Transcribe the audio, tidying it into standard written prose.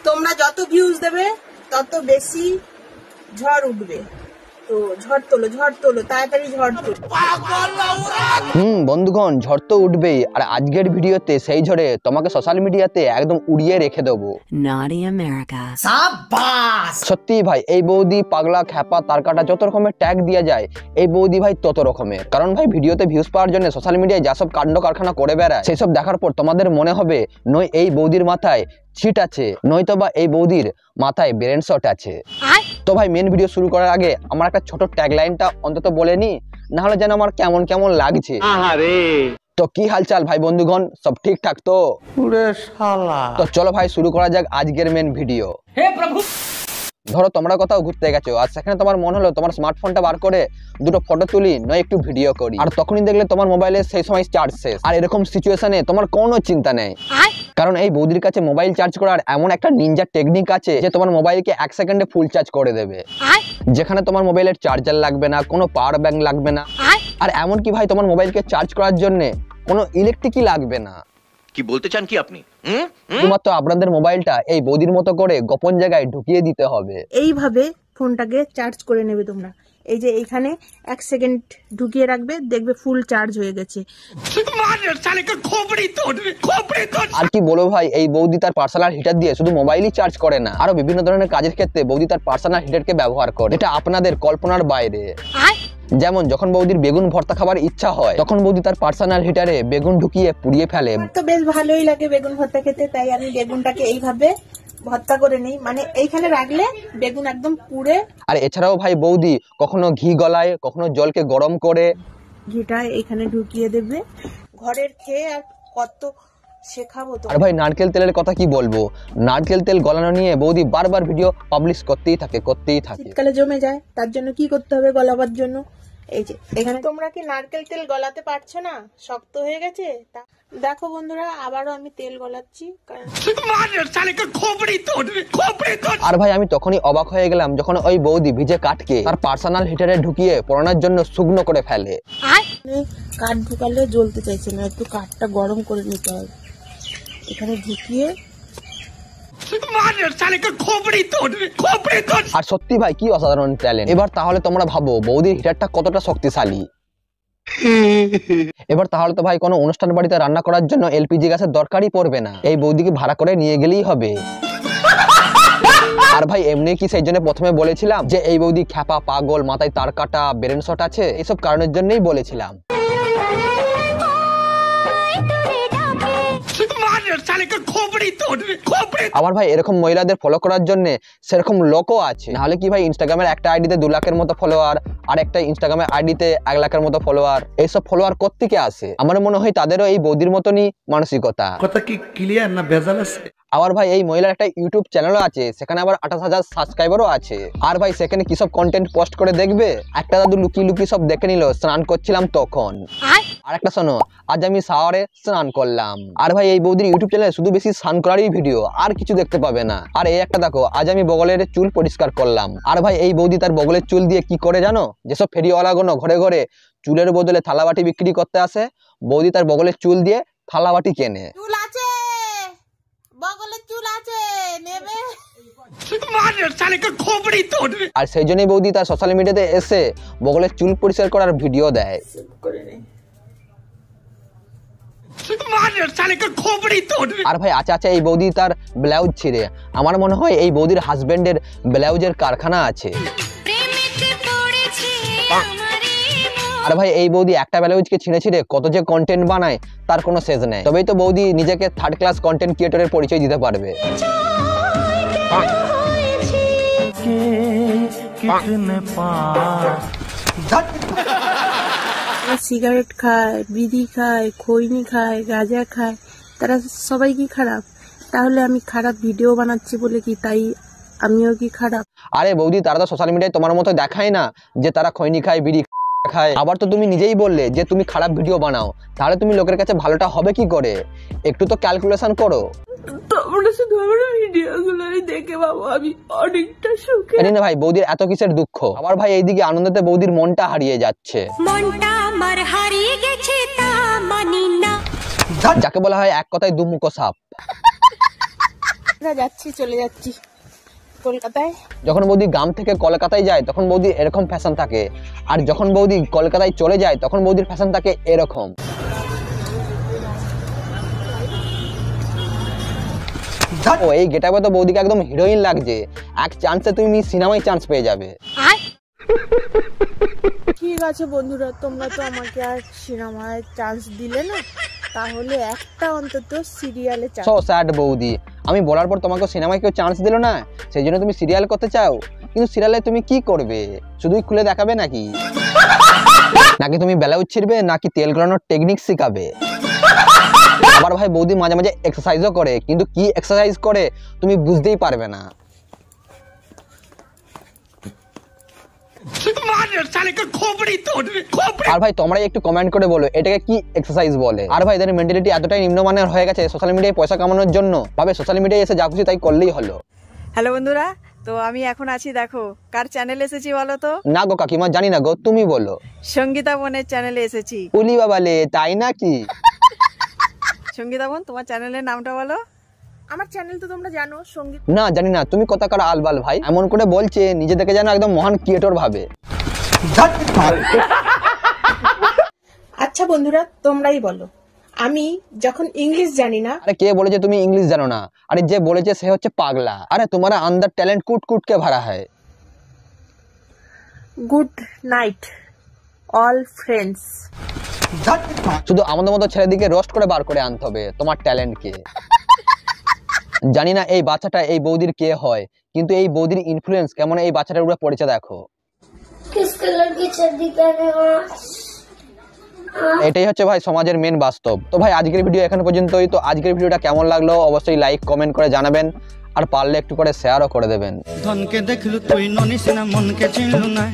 তোমরা যত ভিউজ দেবে তত বেশি ঝড় উঠবে। তো ঝড় তোলো তাড়াতাড়ি ঝড় তোলো। বন্ধুগণ, ঝড় তো উঠবেই। আর আজকের ভিডিওতে সেই ঝড়ে তোমাকে সোশ্যাল মিডিয়াতে একদম উড়িয়ে রেখে দেবো। সত্যি ভাই, এই বৌদি পাগলা, খ্যাপা, তারকাটা, যত রকমের ট্যাগ দেওয়া যায় এই বৌদি ভাই তত রকমের। কারণ ভাই ভিডিওতে ভিউজ পাওয়ার জন্য সোশ্যাল মিডিয়ায় যা সব কাণ্ড কারখানা করে বেড়ায়, সেই সব দেখার পর তোমাদের মনে হবে নয় এই বৌদির মাথায় ছিট আছে, নয়তো বা এই বৌদির মাথায় ব্রেন শট আছে। তো ভাই মেন ভিডিও শুরু করার আগে আমার একটা ছোট ট্যাগ লাইনটা অন্তত বলে নি, না হলে যেন আমার কেমন কেমন লাগছে। তো কি হালচাল ভাই বন্ধুগণ, সব ঠিকঠাক তো? তো চলো ভাই শুরু করা যাক আজকের মেন ভিডিও। হে প্রভু, ধরো তোমরা কোথাও ঘুরতে গেছো আর সেখানে তোমার মন হলো তোমার স্মার্টফোনটা বার করে দুটো ফটো তুলি, নয় একটু ভিডিও করি, আর তখনই দেখলে তোমার মোবাইলে সেই সময় চার্জ শেষ। আর এরকম সিচুয়েশনে তোমার কোনো চিন্তা নেই, কারণ এই বৌদির কাছে মোবাইল চার্জ করার এমন একটা নিনজা টেকনিক আছে যে তোমার মোবাইলকে 1 সেকেন্ডে ফুল চার্জ করে দেবে, যেখানে তোমার মোবাইলের চার্জার লাগবে না, কোনো পাওয়ার ব্যাংক লাগবে না, আর এমনকি ভাই তোমার মোবাইলকে চার্জ করার জন্য কোনো ইলেকট্রিকই লাগবে না। কি বলতে চান কি আপনি? শুধুমাত্র আপনাদের মোবাইলটা এই বৌদির মতো করে গোপন জায়গায় ঢুকিয়ে দিতে হবে। এইভাবে ফোনটাকে চার্জ করে নেবে তোমরা। এই যে এইখানে 1 সেকেন্ড ঢুকিয়ে রাখবে, দেখবে ফুল চার্জ হয়ে গেছে। আর কি বলবো ভাই, এই বৌদি তার পার্সোনাল হিটার দিয়ে শুধু মোবাইলই চার্জ করে না, আরো বিভিন্ন ধরনের কাজের ক্ষেত্রে বৌদি তার পার্সোনাল হিটারকে ব্যবহার করে, এটা আপনাদের কল্পনার বাইরে। যেমন যখন বৌদির বেগুন ভর্তা খাবার ইচ্ছা হয়, তখন বৌদি তার পার্সোনাল হিটারে বেগুন ঢুকিয়ে পুড়িয়ে ফেলে। তো বেশ ভালোই লাগে বেগুন ভর্তা খেতে, তাই আমি বেগুনটাকে এইভাবে ভর্তা করে নেই, মানে এইখানে রাখলে বেগুন একদম পুড়ে। আর এছাড়াও ভাই বৌদি কখনো ঘি গলায়, কখনো জলকে গরম করে ঘিটা এখানে ঢুকিয়ে দেবে। ঘরের খেয়ে আর কত শেখাবো তো। আর ভাই নারকেল তেলের কথা কি বলবো, নারকেল তেল গলানো নিয়ে বৌদি বারবার ভিডিও পাবলিশ করতেই থাকে। শীতকালে জমে যায়, তার জন্য কি করতে হবে গলাবার জন্য? এই যে এখানে তোমরা কি নারকেল তেল গলাতে পারছো না? শক্ত হয়ে গেছে। দেখো বন্ধুরা, আবারও আমি তেল গলাচ্ছি। আর ভাই আমি তখনই অবাক হয়ে গেলাম যখন ওই বৌদি ভিজে কাঠকে তার পার্সোনাল হিটারে ঢুকিয়ে পোড়ানোর জন্য শুকনো করে ফেলে। কাঠ ঢুকালে জ্বলতে চাইছে না, একটু কাঠটা গরম করে নিতে হবে। এখানে ঢুকিয়ে আর সত্যি ভাই কি অসাধারণ ট্যালেন্ট। এবার তাহলে তোমরা ভাবো বৌদির হিটারটা কতটা শক্তিশালী। এবার তাহলে তো ভাই কোনো অনুষ্ঠান বাড়িতে রান্না করার জন্য এলপিজি গ্যাসের দরকারই পড়বে না, এই বৌদিকে ভাড়া করে নিয়ে গেলেই হবে। আর ভাই এমনি কি সেই জন্য প্রথমে বলেছিলাম যে এই বৌদি খ্যাপা, পাগল, মাথায় তার কাটা, ব্রেন শট আছে, এইসব কারণের জন্যই বলেছিলাম। আবার ভাই এরকম মহিলাদের ফলো করার জন্য সেরকম লোকও আছে, নাহলে কি ভাই ইনস্টাগ্রামের একটা আইডিতে 2 লাখের মতো ফলোয়ার, আর একটা ইনস্টাগ্রামের আইডিতে 1 লাখের মতো ফলোয়ার, এইসব ফলোয়ার কোত্থেকে আসে? আমার মনে হয় তাদেরও এই বৌদির মতনই মানসিকতা। কথা কি ক্লিয়ার না ভেজাল আছে? আবার ভাই এই মহিলার একটা ইউটিউব চ্যানেলও আছে, সেখানে আবার 28,000 সাবস্ক্রাইবারও আছে। আর ভাই সেখানে কি সব কন্টেন্ট পোস্ট করে দেখবে, একটা দাদু লুকি সব দেখে নিল স্নান করছিলাম তখন। আর একটা শোনো, আজ আমি শাওয়ারে স্নান করলাম। আর ভাই এই বৌদির ইউটিউব চ্যানেলে শুধু বেশি স্নান করারই ভিডিও, আর কিছু দেখতে পাবে না। আর এই একটা দেখো, আজ আমি বগলের চুল পরিষ্কার করলাম। আর ভাই এই বৌদি তার বগলের চুল দিয়ে কি করে জানো? যেসব ফেরিওয়ালাগুলো ঘরে ঘরে চুলের বদলে থালাবাটি বিক্রি করতে আসে, বৌদি তার বগলের চুল দিয়ে থালাবাটি কেনে। আর সেই জন্যই বৌদি তার সোশ্যাল মিডিয়াতে এসে বগলের চুল পরিষ্কার করার ভিডিও দেয়। আর ভাই আচ্ছা এই বৌদি তার ব্লাউজ ছিঁড়ে, আমার মনে হয় এই বৌদির হাজবেন্ডের ব্লাউজের কারখানা আছে। আর ভাই এই বৌদি একটা ব্লাউজকে ছিঁড়ে কত যে কন্টেন্ট বানায় তার কোনো শেষ নেই। তবেই তো বৌদি নিজেকে 3rd ক্লাস কন্টেন্ট ক্রিয়েটরের পরিচয় দিতে পারবে। সিগারেট খায়, বিড়ি খায়, খৈনি খায়, গাঁজা খায়, তারা সবাই কি খারাপ? তাহলে আমি খারাপ ভিডিও বানাচ্ছি বলে কি তাই আমিও কি খারাপ? আরে বৌদি তারা তো সোশ্যাল মিডিয়ায় তোমার মতো দেখায় না যে তারা খৈনি খায়, বিড়ি খায়। আবার তো তুমি নিজেই বললে যে তুমি খারাপ ভিডিও বানাও, তাহলে তুমি লোকের কাছে ভালোটা হবে কি করে? একটু তো ক্যালকুলেশন করো। তোমরা শুধু আমার ভিডিওগুলোই দেখে বাবা আমি অনেকটা সুখে। জানি না ভাই বৌদির এত কিসের দুঃখ। আবার ভাই এইদিকে আনন্দতে বৌদির মনটা হারিয়ে যাচ্ছে। মনটা আমার হারিয়ে গেছে তা মানি না, যাকে বলা হয় এক কথায় দুমুখো সাপ। আমরা যাচ্ছি, চলে যাচ্ছি কলকাতায়। যখন বৌদি গ্রাম থেকে কলকাতায় যায় তখন বৌদি এরকম ফ্যাশন থাকে, আর যখন বৌদি কলকাতায় চলে যায় তখন বৌদির ফ্যাশন থাকে এরকম। ও এই গেটআপে তো বৌদিকে একদম হিরোইন লাগছে, এক চান্সে তুমি সিনেমায় চান্স পেয়ে যাবে। ঠিক আছে বন্ধুরা, তোমরা তো আমাকে আর সিনেমায় চান্স দিলে না, তাহলে একটা অন্তত সিরিয়ালে চান্স। সো স্যাড বৌদি, আমি বলার পর তোমাকে সিনেমায় কেউ চান্স দিল না, সেই জন্য তুমি সিরিয়াল করতে চাও। কিন্তু সিরিয়ালে তুমি কি করবে? শুধুই খুলে দেখাবে নাকি? নাকি তুমি ব্লাউজ ছিড়বে, নাকি তেল গলানোর টেকনিক শিখাবে? আবার ভাই বৌদি মাঝে মাঝে এক্সারসাইজও করে, কিন্তু কি এক্সারসাইজ করে তুমি বুঝতেই পারবে না। আর ভাই তোমরাই একটু কমেন্ট করে বলো এটাকে কি এক্সারসাইজ বলে। আর ভাই এদের মেন্টালিটি এতটাই নিম্নমানের হয়ে গেছে, সোশ্যাল মিডিয়ায় পয়সা কামানোর জন্য ভাবে সোশ্যাল মিডিয়ায় এসে যা খুশি তাই করলেই হলো। হ্যালো বন্ধুরা, তো আমি এখন আছি, দেখো কার চ্যানেলে এসেছি বলো তো? না গো কাকিমা, জানি না গো, তুমি বলো। সঙ্গীতা বোনের চ্যানেলে এসেছি। উলি বাবালে, তাই নাকি? সঙ্গীতা বোন, তোমার চ্যানেলের নামটা বলো। আমার চ্যানেল তো তোমরা জানো, সঙ্গীত। না জানি না, তুমি কথাকার আলবাল ভাই, এমন করে বলছে নিজে থেকে যেন একদম মহান ক্রিয়েটর ভাবে। আচ্ছা বন্ধুরা, তোমরাই বলো, আমি যখন ইংলিশ জানি না। আরে কে বলেছে তুমি ইংলিশ জানো না? আরে যে বলেছে সে হচ্ছে পাগলা। আরে তোমার আন্দার ট্যালেন্ট কুট কুট কে ভরা है। Good night all friends. শুধু আমাদের মতো ছেলেদিকে রোস্ট করে বার করে আনতে হবে তোমার ট্যালেন্টকে। জানি না এই বাচ্চাটা এই বৌদির কে হয়, কিন্তু এই বৌদির ইনফ্লুয়েন্স কেমন এই বাচ্চাটার উপরে পড়েছে দেখো। किस कलर की चड्डी पहने हो? এটাই হচ্ছে ভাই সমাজের মেন বাস্তব। তো ভাই আজকের ভিডিও এখন পর্যন্তই। তো আজকের ভিডিওটা কেমন লাগলো অবশ্যই লাইক কমেন্ট করে জানাবেন, আর পারলে একটু করে শেয়ারও করে দেবেন। ধনকে দেখলু তুই ননিস না মনকে চিনলু না।